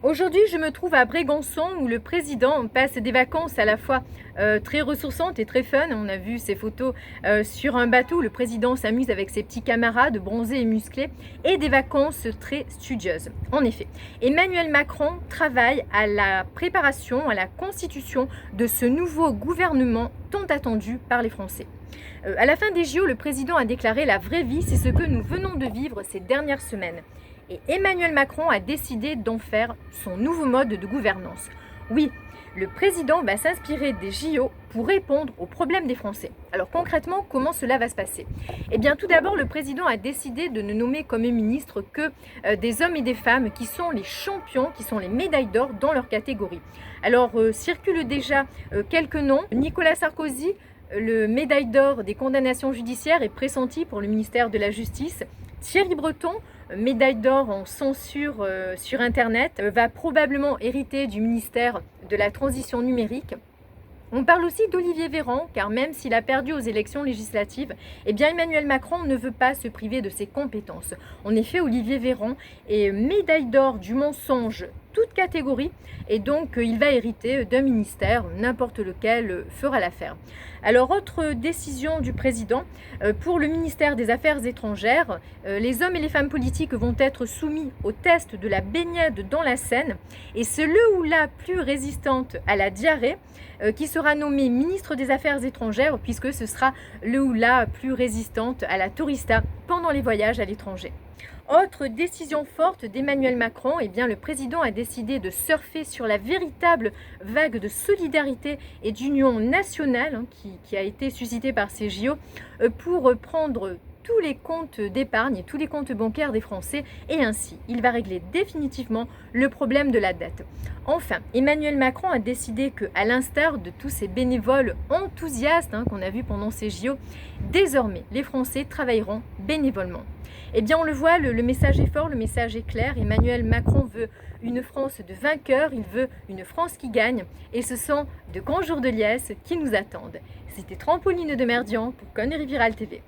Aujourd'hui, je me trouve à Brégançon où le président passe des vacances à la fois très ressourçantes et très fun. On a vu ces photos sur un bateau où le président s'amuse avec ses petits camarades bronzés et musclés et des vacances très studieuses. En effet, Emmanuel Macron travaille à la préparation, à la constitution de ce nouveau gouvernement tant attendu par les Français. À la fin des JO, le président a déclaré: la vraie vie, c'est ce que nous venons de vivre ces dernières semaines. Et Emmanuel Macron a décidé d'en faire son nouveau mode de gouvernance. Oui, le président va s'inspirer des JO pour répondre aux problèmes des Français. Alors concrètement, comment cela va se passer? Eh bien, tout d'abord, le président a décidé de ne nommer comme ministre que des hommes et des femmes qui sont les champions, qui sont les médailles d'or dans leur catégorie. Alors, circulent déjà quelques noms. Nicolas Sarkozy, le médaille d'or des condamnations judiciaires, est pressenti pour le ministère de la Justice. Thierry Breton, médaille d'or en censure sur Internet, va probablement hériter du ministère de la Transition numérique. On parle aussi d'Olivier Véran, car même s'il a perdu aux élections législatives, eh bien Emmanuel Macron ne veut pas se priver de ses compétences. En effet, Olivier Véran est médaille d'or du mensonge, toute catégorie, et donc il va hériter d'un ministère, n'importe lequel fera l'affaire. Alors, autre décision du président, pour le ministère des Affaires étrangères, les hommes et les femmes politiques vont être soumis au test de la baignade dans la Seine, et c'est le ou la plus résistante à la diarrhée qui sera nommé ministre des Affaires étrangères, puisque ce sera le ou la plus résistante à la tourista pendant les voyages à l'étranger. Autre décision forte d'Emmanuel Macron, eh bien le président a décidé de surfer sur la véritable vague de solidarité et d'union nationale qui a été suscitée par ces JO pour prendre tous les comptes d'épargne et tous les comptes bancaires des Français, et ainsi il va régler définitivement le problème de la dette. Enfin, Emmanuel Macron a décidé que, à l'instar de tous ces bénévoles enthousiastes qu'on a vus pendant ces JO, désormais les Français travailleront bénévolement. Eh bien on le voit, le message est fort, le message est clair. Emmanuel Macron veut une France de vainqueurs, il veut une France qui gagne, et ce sont de grands jours de liesse qui nous attendent. C'était Trampoline de Merdian pour Conneries Virales TV.